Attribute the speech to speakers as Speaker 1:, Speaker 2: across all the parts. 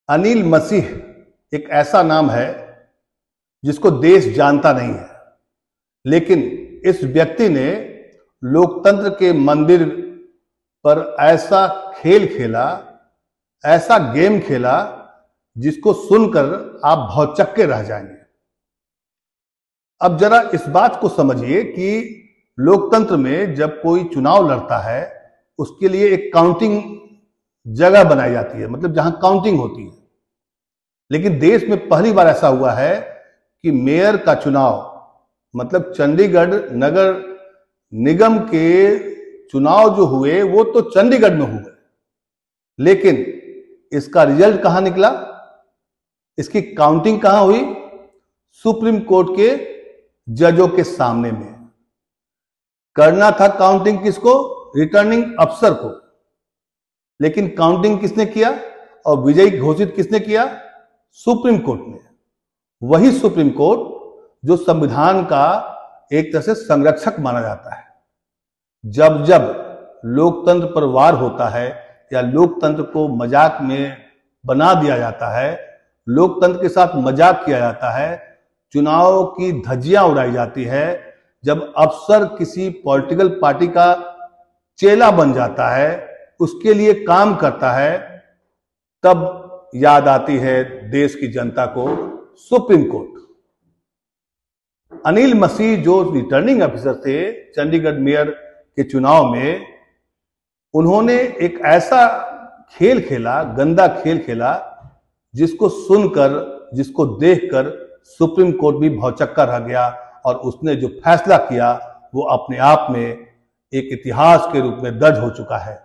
Speaker 1: अनिल मसीह एक ऐसा नाम है जिसको देश जानता नहीं है, लेकिन इस व्यक्ति ने लोकतंत्र के मंदिर पर ऐसा खेल खेला, ऐसा गेम खेला जिसको सुनकर आप भौचक्के रह जाएंगे। अब जरा इस बात को समझिए कि लोकतंत्र में जब कोई चुनाव लड़ता है उसके लिए एक काउंटिंग जगह बनाई जाती है, मतलब जहां काउंटिंग होती है। लेकिन देश में पहली बार ऐसा हुआ है कि मेयर का चुनाव, मतलब चंडीगढ़ नगर निगम के चुनाव जो हुए वो तो चंडीगढ़ में हुए, लेकिन इसका रिजल्ट कहां निकला, इसकी काउंटिंग कहां हुई? सुप्रीम कोर्ट के जजों के सामने में। करना था काउंटिंग किसको? रिटर्निंग अफसर को। लेकिन काउंटिंग किसने किया और विजयी घोषित किसने किया? सुप्रीम कोर्ट ने। वही सुप्रीम कोर्ट जो संविधान का एक तरह से संरक्षक माना जाता है। जब जब लोकतंत्र पर वार होता है या लोकतंत्र को मजाक में बना दिया जाता है, लोकतंत्र के साथ मजाक किया जाता है, चुनाव की धज्जियां उड़ाई जाती है, जब अफसर किसी पॉलिटिकल पार्टी का चेला बन जाता है, उसके लिए काम करता है, तब याद आती है देश की जनता को सुप्रीम कोर्ट। अनिल मसीह जो रिटर्निंग ऑफिसर थे चंडीगढ़ मेयर के चुनाव में, उन्होंने एक ऐसा खेल खेला, गंदा खेल खेला, जिसको सुनकर, जिसको देखकर सुप्रीम कोर्ट भी भौचक्का रह गया और उसने जो फैसला किया वो अपने आप में एक इतिहास के रूप में दर्ज हो चुका है।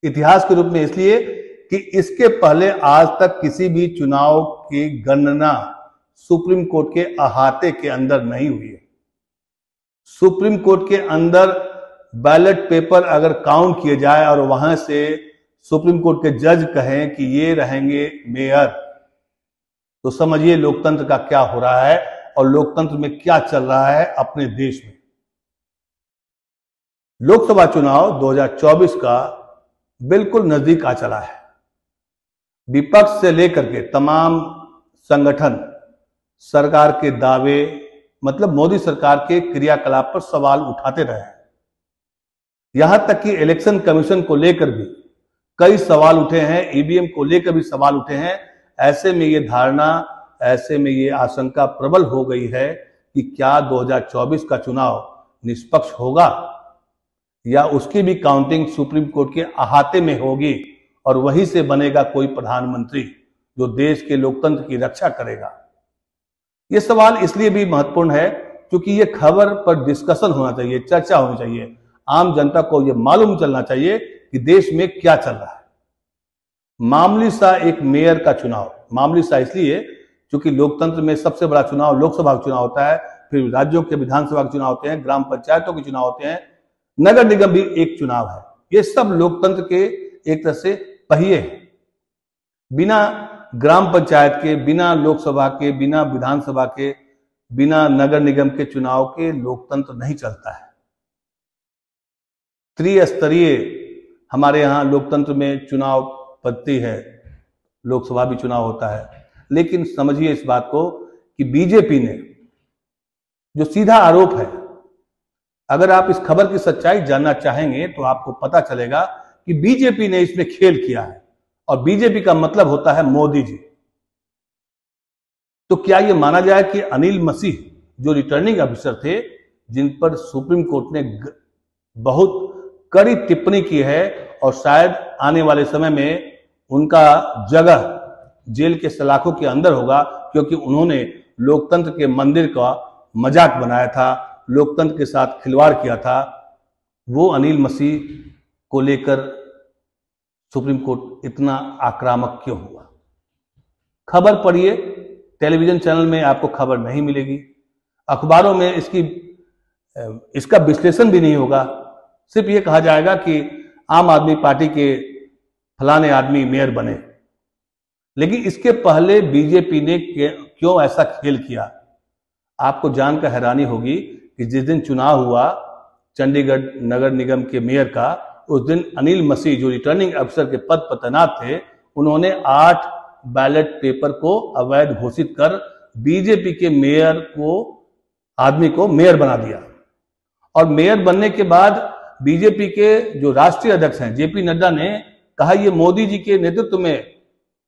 Speaker 1: इतिहास के रूप में इसलिए कि इसके पहले आज तक किसी भी चुनाव की गणना सुप्रीम कोर्ट के अहाते के अंदर नहीं हुई है। सुप्रीम कोर्ट के अंदर बैलेट पेपर अगर काउंट किए जाए और वहां से सुप्रीम कोर्ट के जज कहें कि ये रहेंगे मेयर, तो समझिए लोकतंत्र का क्या हो रहा है और लोकतंत्र में क्या चल रहा है अपने देश में। लोकसभा चुनाव 2024 का बिल्कुल नजदीक आ चला है। विपक्ष से लेकर के तमाम संगठन सरकार के दावे, मतलब मोदी सरकार के क्रियाकलाप पर सवाल उठाते रहे हैं। यहां तक कि इलेक्शन कमीशन को लेकर भी कई सवाल उठे हैं, ईवीएम को लेकर भी सवाल उठे हैं। ऐसे में ये धारणा, ऐसे में ये आशंका प्रबल हो गई है कि क्या 2024 का चुनाव निष्पक्ष होगा या उसकी भी काउंटिंग सुप्रीम कोर्ट के अहाते में होगी और वहीं से बनेगा कोई प्रधानमंत्री जो देश के लोकतंत्र की रक्षा करेगा। यह सवाल इसलिए भी महत्वपूर्ण है क्योंकि यह खबर पर डिस्कशन होना चाहिए, चर्चा होनी चाहिए। आम जनता को यह मालूम चलना चाहिए कि देश में क्या चल रहा है। मामूली सा एक मेयर का चुनाव, मामूली सा इसलिए क्योंकि लोकतंत्र में सबसे बड़ा चुनाव लोकसभा का चुनाव होता है, फिर राज्यों के विधानसभा के चुनाव होते हैं, ग्राम पंचायतों के चुनाव होते हैं, नगर निगम भी एक चुनाव है। ये सब लोकतंत्र के एक तरह से पहिए हैं। बिना ग्राम पंचायत के, बिना लोकसभा के, बिना विधानसभा के, बिना नगर निगम के चुनाव के लोकतंत्र नहीं चलता है। त्रिस्तरीय हमारे यहां लोकतंत्र में चुनाव पद्धति है, लोकसभा भी चुनाव होता है। लेकिन समझिए इस बात को कि बीजेपी ने जो सीधा आरोप है, अगर आप इस खबर की सच्चाई जानना चाहेंगे तो आपको पता चलेगा कि बीजेपी ने इसमें खेल किया है और बीजेपी का मतलब होता है मोदी जी। तो क्या यह माना जाए कि अनिल मसीह जो रिटर्निंग ऑफिसर थे, जिन पर सुप्रीम कोर्ट ने बहुत कड़ी टिप्पणी की है और शायद आने वाले समय में उनका जगह जेल के सलाखों के अंदर होगा क्योंकि उन्होंने लोकतंत्र के मंदिर का मजाक बनाया था, लोकतंत्र के साथ खिलवाड़ किया था, वो अनिल मसीह को लेकर सुप्रीम कोर्ट इतना आक्रामक क्यों हुआ? खबर पढ़िए, टेलीविजन चैनल में आपको खबर नहीं मिलेगी, अखबारों में इसका विश्लेषण भी नहीं होगा। सिर्फ ये कहा जाएगा कि आम आदमी पार्टी के फलाने आदमी मेयर बने। लेकिन इसके पहले बीजेपी ने क्यों ऐसा खेल किया? आपको जानकर हैरानी होगी कि जिस दिन चुनाव हुआ चंडीगढ़ नगर निगम के मेयर का, उस दिन अनिल मसीह जो रिटर्निंग अफसर के पद पर तैनात थे, उन्होंने 8 बैलेट पेपर को अवैध घोषित कर बीजेपी के मेयर आदमी को मेयर बना दिया। और मेयर बनने के बाद बीजेपी के जो राष्ट्रीय अध्यक्ष हैं जेपी नड्डा ने कहा यह मोदी जी के नेतृत्व में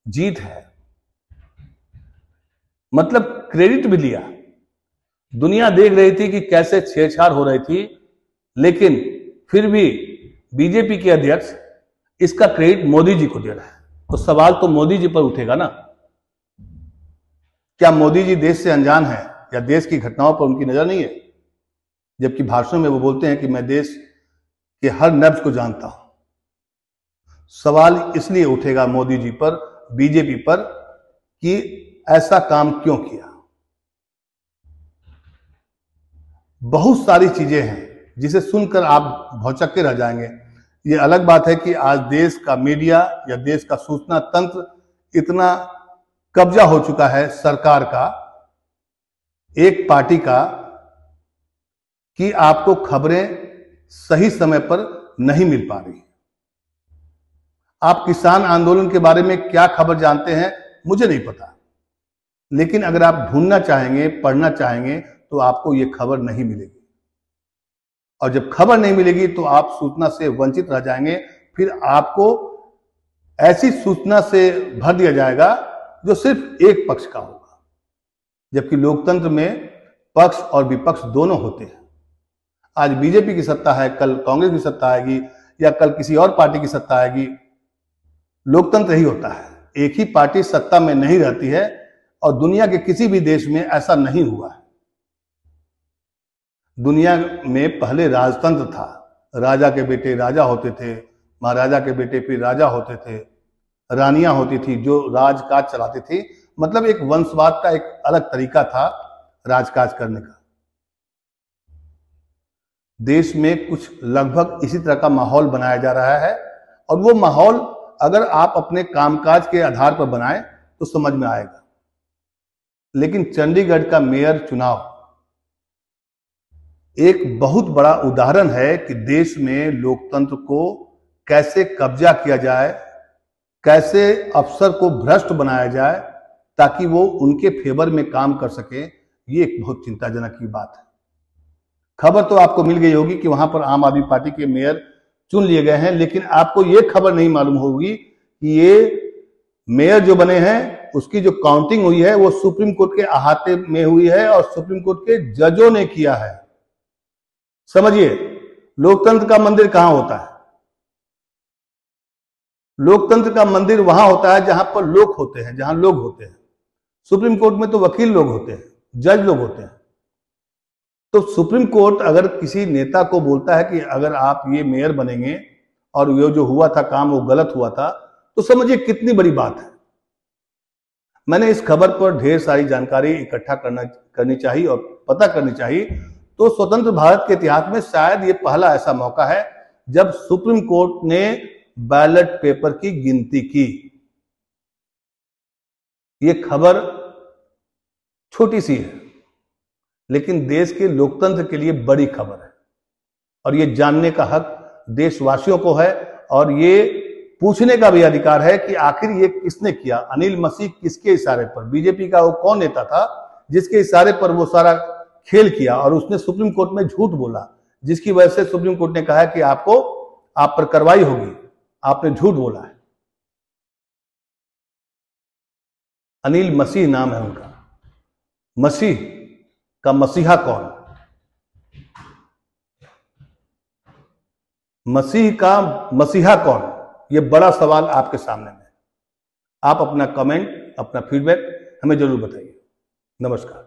Speaker 1: जीत है, मतलब क्रेडिट भी लिया। दुनिया देख रही थी कि कैसे छेड़छाड़ हो रही थी, लेकिन फिर भी बीजेपी के अध्यक्ष इसका क्रेडिट मोदी जी को दे रहा है। तो सवाल तो मोदी जी पर उठेगा ना, क्या मोदी जी देश से अनजान है या देश की घटनाओं पर उनकी नजर नहीं है? जबकि भाषणों में वो बोलते हैं कि मैं देश के हर नब्ज को जानता हूं। सवाल इसलिए उठेगा मोदी जी पर, बीजेपी पर, कि ऐसा काम क्यों किया। बहुत सारी चीजें हैं जिसे सुनकर आप भौचक्के रह जाएंगे। ये अलग बात है कि आज देश का मीडिया या देश का सूचना तंत्र इतना कब्जा हो चुका है सरकार का, एक पार्टी का, कि आपको खबरें सही समय पर नहीं मिल पा रही। आप किसान आंदोलन के बारे में क्या खबर जानते हैं मुझे नहीं पता, लेकिन अगर आप ढूंढना चाहेंगे, पढ़ना चाहेंगे, तो आपको यह खबर नहीं मिलेगी। और जब खबर नहीं मिलेगी तो आप सूचना से वंचित रह जाएंगे। फिर आपको ऐसी सूचना से भर दिया जाएगा जो सिर्फ एक पक्ष का होगा, जबकि लोकतंत्र में पक्ष और विपक्ष दोनों होते हैं। आज बीजेपी की सत्ता है, कल कांग्रेस की सत्ता आएगी या कल किसी और पार्टी की सत्ता आएगी। लोकतंत्र ही होता है, एक ही पार्टी सत्ता में नहीं रहती है, और दुनिया के किसी भी देश में ऐसा नहीं हुआ है। दुनिया में पहले राजतंत्र था, राजा के बेटे राजा होते थे, महाराजा के बेटे फिर राजा होते थे, रानियां होती थी जो राजकाज चलाती थी। मतलब एक वंशवाद का एक अलग तरीका था राजकाज करने का। देश में कुछ लगभग इसी तरह का माहौल बनाया जा रहा है, और वो माहौल अगर आप अपने कामकाज के आधार पर बनाएं तो समझ में आएगा। लेकिन चंडीगढ़ का मेयर चुनाव एक बहुत बड़ा उदाहरण है कि देश में लोकतंत्र को कैसे कब्जा किया जाए, कैसे अफसर को भ्रष्ट बनाया जाए ताकि वो उनके फेवर में काम कर सके। ये एक बहुत चिंताजनक की बात है। खबर तो आपको मिल गई होगी कि वहां पर आम आदमी पार्टी के मेयर चुन लिए गए हैं, लेकिन आपको ये खबर नहीं मालूम होगी कि ये मेयर जो बने हैं उसकी जो काउंटिंग हुई है वो सुप्रीम कोर्ट के अहाते में हुई है और सुप्रीम कोर्ट के जजों ने किया है। समझिए, लोकतंत्र का मंदिर कहां होता है? लोकतंत्र का मंदिर वहां होता है जहां पर लोग होते हैं, जहां लोग होते हैं। सुप्रीम कोर्ट में तो वकील लोग होते हैं, जज लोग होते हैं। तो सुप्रीम कोर्ट अगर किसी नेता को बोलता है कि अगर आप ये मेयर बनेंगे और ये जो हुआ था काम वो गलत हुआ था, तो समझिए कितनी बड़ी बात है। मैंने इस खबर पर ढेर सारी जानकारी इकट्ठा करनी चाहिए और पता करनी चाहिए। तो स्वतंत्र भारत के इतिहास में शायद ये पहला ऐसा मौका है जब सुप्रीम कोर्ट ने बैलेट पेपर की गिनती की। ये खबर छोटी सी है, लेकिन देश के लोकतंत्र के लिए बड़ी खबर है, और ये जानने का हक देशवासियों को है, और ये पूछने का भी अधिकार है कि आखिर ये किसने किया। अनिल मसीह किसके इशारे पर, बीजेपी का वो कौन नेता था जिसके इशारे पर वो सारा खेल किया, और उसने सुप्रीम कोर्ट में झूठ बोला, जिसकी वजह से सुप्रीम कोर्ट ने कहा कि आप पर कार्रवाई होगी, आपने झूठ बोला है। अनिल मसीह नाम है उनका। मसीह का मसीहा कौन? मसीह का मसीहा कौन? यह बड़ा सवाल आपके सामने है। आप अपना कमेंट, अपना फीडबैक हमें जरूर बताइए। नमस्कार।